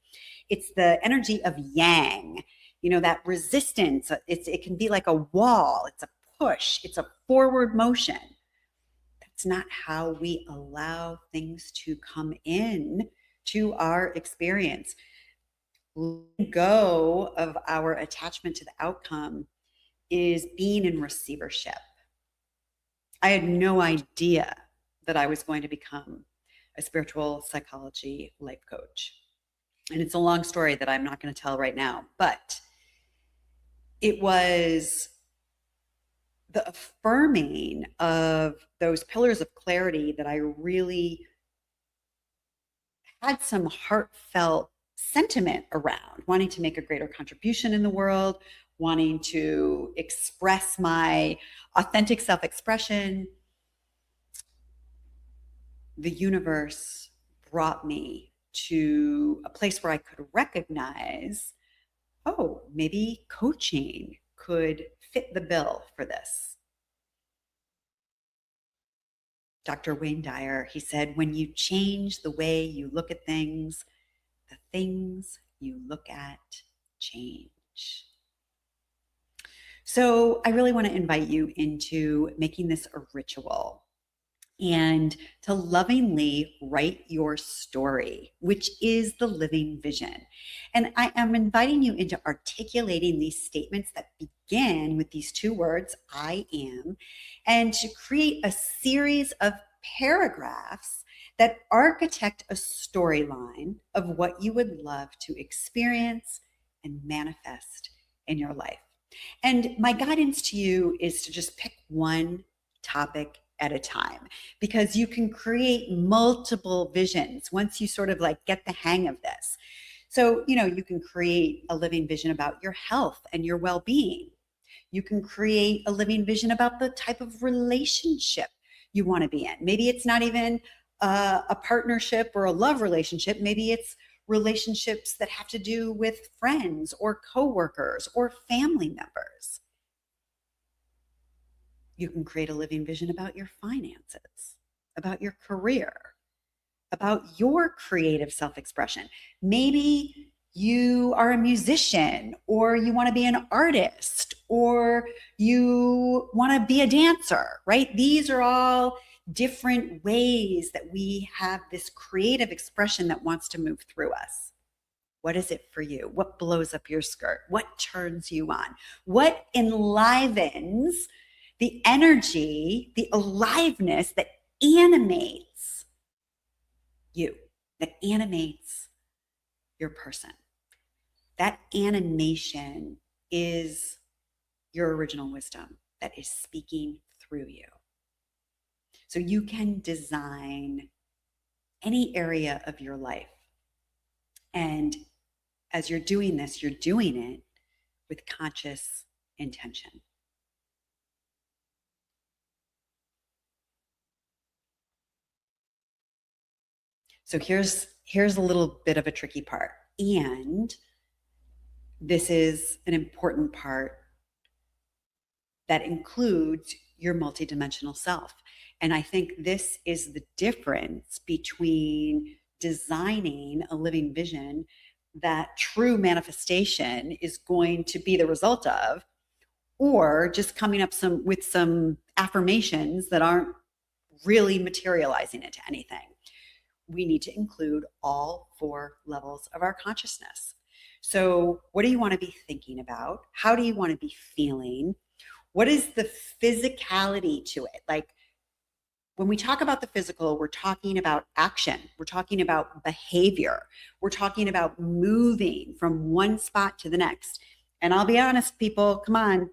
It's the energy of yang, that resistance. It can be like a wall. It's a push. It's a forward motion. That's not how we allow things to come in to our experience. Letting go of our attachment to the outcome is being in receivership. I had no idea that I was going to become a spiritual psychology life coach. And it's a long story that I'm not going to tell right now, but it was the affirming of those pillars of clarity that I really had some heartfelt sentiment around, wanting to make a greater contribution in the world, wanting to express my authentic self-expression. The universe brought me to a place where I could recognize, oh, maybe coaching could fit the bill for this. Dr. Wayne Dyer, he said, when you change the way you look at things, the things you look at change. So I really want to invite you into making this a ritual and to lovingly write your story, which is the living vision. And I am inviting you into articulating these statements that begin with these two words, I am, and to create a series of paragraphs that architect a storyline of what you would love to experience and manifest in your life. And my guidance to you is to just pick one topic at a time, because you can create multiple visions once you sort of like get the hang of this. So, you can create a living vision about your health and your well-being. You can create a living vision about the type of relationship you want to be in. Maybe it's not even a partnership or a love relationship. Maybe it's relationships that have to do with friends or coworkers or family members. You can create a living vision about your finances, about your career, about your creative self-expression. Maybe you are a musician, or you want to be an artist, or you want to be a dancer, right? These are all different ways that we have this creative expression that wants to move through us. What is it for you? What blows up your skirt? What turns you on? What enlivens the energy, the aliveness that animates you, that animates your person? That animation is your original wisdom that is speaking through you. So you can design any area of your life. And as you're doing this, you're doing it with conscious intention. So here's a little bit of a tricky part. And this is an important part that includes your multidimensional self. And I think this is the difference between designing a living vision that true manifestation is going to be the result of, or just coming up with some affirmations that aren't really materializing into anything. We need to include all 4 levels of our consciousness. So, what do you want to be thinking about? How do you want to be feeling? What is the physicality to it? Like, when we talk about the physical, we're talking about action. We're talking about behavior. We're talking about moving from one spot to the next. And I'll be honest, people, come on.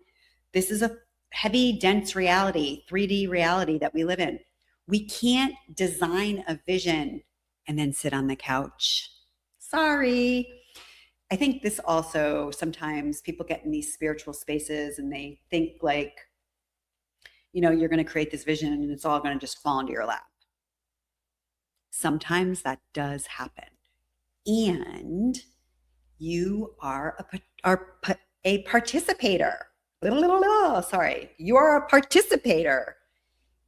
This is a heavy, dense reality, 3D reality that we live in. We can't design a vision and then sit on the couch. Sorry. I think this also, sometimes people get in these spiritual spaces and they think like, you're going to create this vision and it's all going to just fall into your lap. Sometimes that does happen. And you are a participator. Sorry. You are a participator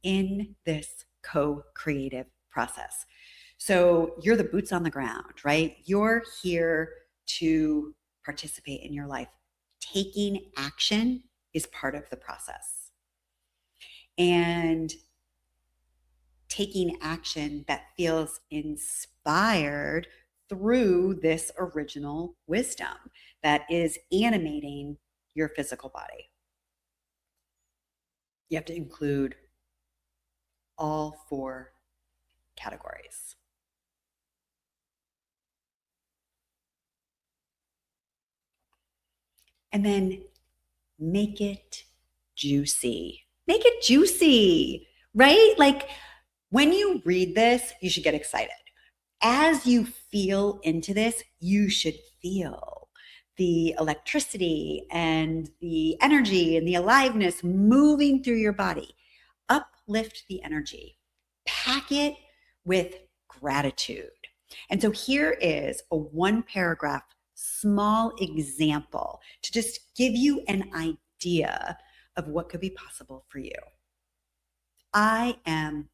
in this co-creative process. So you're the boots on the ground, right? You're here to participate in your life. Taking action is part of the process. And taking action that feels inspired through this original wisdom that is animating your physical body. You have to include all 4 categories. And then make it juicy. Make it juicy, right? Like, when you read this, you should get excited. As you feel into this, you should feel the electricity and the energy and the aliveness moving through your body. Uplift the energy. Pack it with gratitude. And so here is a 1-paragraph small example to just give you an idea of what could be possible for you. I am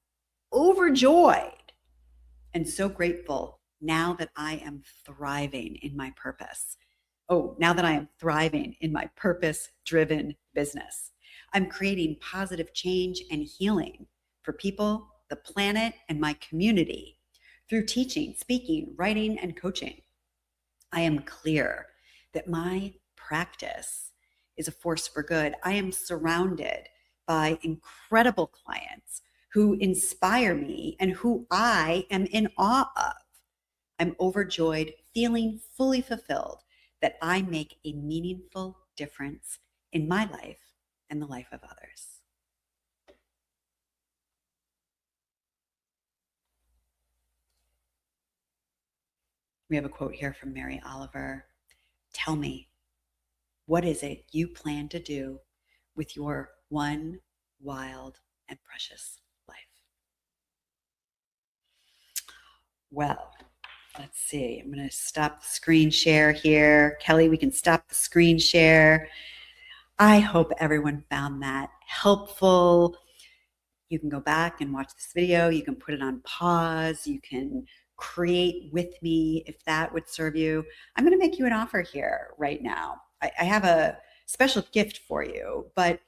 overjoyed and so grateful now that I am thriving in my purpose. Now that I am thriving in my purpose-driven business. I'm creating positive change and healing for people, the planet, and my community through teaching, speaking, writing, and coaching. I am clear that my practice is a force for good. I am surrounded by incredible clients who inspire me and who I am in awe of. I'm overjoyed, feeling fully fulfilled that I make a meaningful difference in my life and the life of others. We have a quote here from Mary Oliver. Tell me, what is it you plan to do with your one wild and precious life? Well, let's see. I'm going to stop the screen share here. Kelly, we can stop the screen share. I hope everyone found that helpful. You can go back and watch this video. You can put it on pause. You can create with me if that would serve you. I'm going to make you an offer here right now. I have a special gift for you, but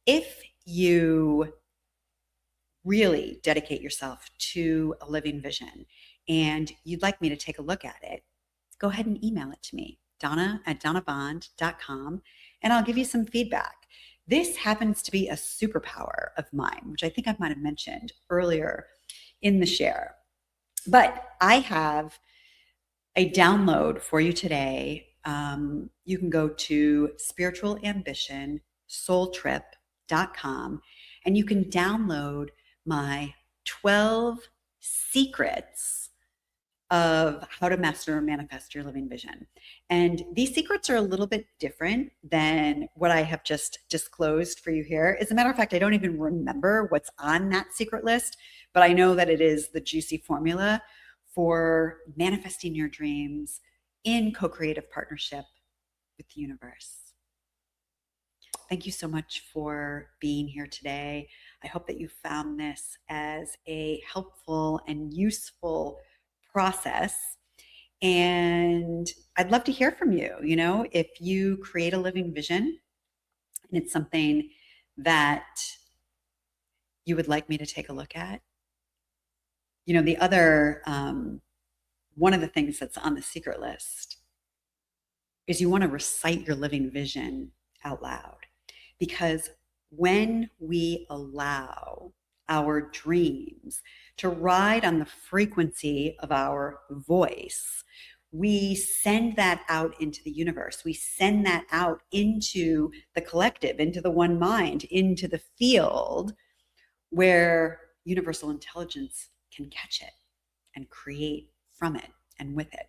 if you really dedicate yourself to a living vision and you'd like me to take a look at it, go ahead and email it to me, donna@donnabond.com, and I'll give you some feedback. This happens to be a superpower of mine, which I think I might have mentioned earlier in the share. But I have a download for you today. You can go to spiritualambitionsoultrip.com and you can download my 12 secrets of how to master or manifest your living vision. And these secrets are a little bit different than what I have just disclosed for you here. As a matter of fact, I don't even remember what's on that secret list, but I know that it is the juicy formula for manifesting your dreams in co-creative partnership with the universe. Thank you so much for being here today. I hope that you found this as a helpful and useful process. And I'd love to hear from you. You know, if you create a living vision and it's something that you would like me to take a look at. You know, the other, one of the things that's on the secret list is you want to recite your living vision out loud. Because when we allow our dreams to ride on the frequency of our voice, we send that out into the universe. We send that out into the collective, into the one mind, into the field where universal intelligence can catch it and create from it and with it.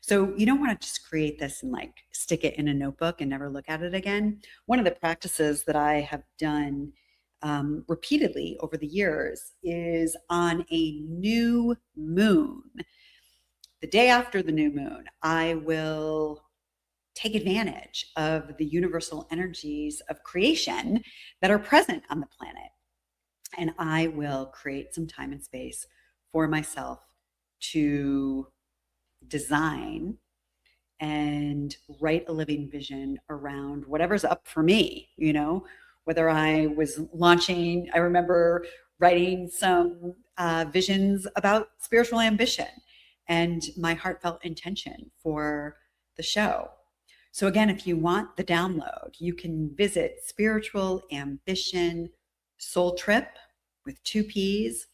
So you don't want to just create this and like stick it in a notebook and never look at it again. One of the practices that I have done repeatedly over the years is on a new moon. The day after the new moon, I will take advantage of the universal energies of creation that are present on the planet. And I will create some time and space for myself to design and write a living vision around whatever's up for me, you know, whether I was launching, I remember writing some visions about spiritual ambition and my heartfelt intention for the show. So again, if you want the download, you can visit Spiritual Ambition Soul Trip with 2 P's,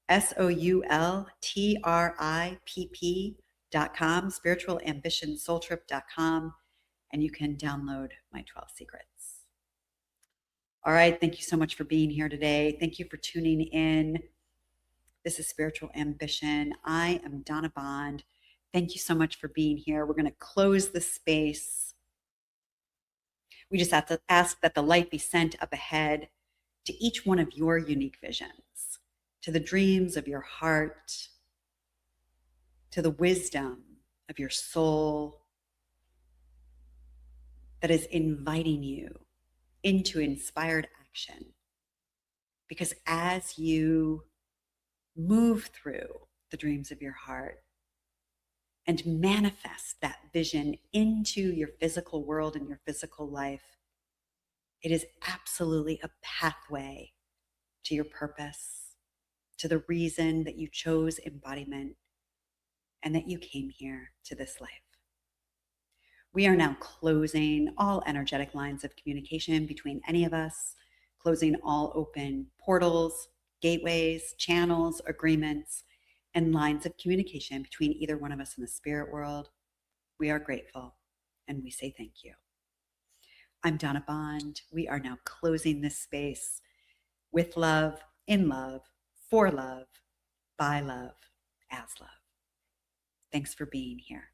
SOULTRIPP.com, spiritualambitionsoultrip.com, and you can download my 12 secrets. All right. Thank you so much for being here today. Thank you for tuning in. This is Spiritual Ambition. I am Donna Bond. Thank you so much for being here. We're going to close the space. We just have to ask that the light be sent up ahead to each one of your unique visions, to the dreams of your heart, to the wisdom of your soul that is inviting you into inspired action. Because as you move through the dreams of your heart and manifest that vision into your physical world and your physical life, it is absolutely a pathway to your purpose, to the reason that you chose embodiment and that you came here to this life. We are now closing all energetic lines of communication between any of us, closing all open portals, gateways, channels, agreements, and lines of communication between either one of us in the spirit world. We are grateful and we say thank you. I'm Donna Bond. We are now closing this space with love, in love, for love, by love, as love. Thanks for being here.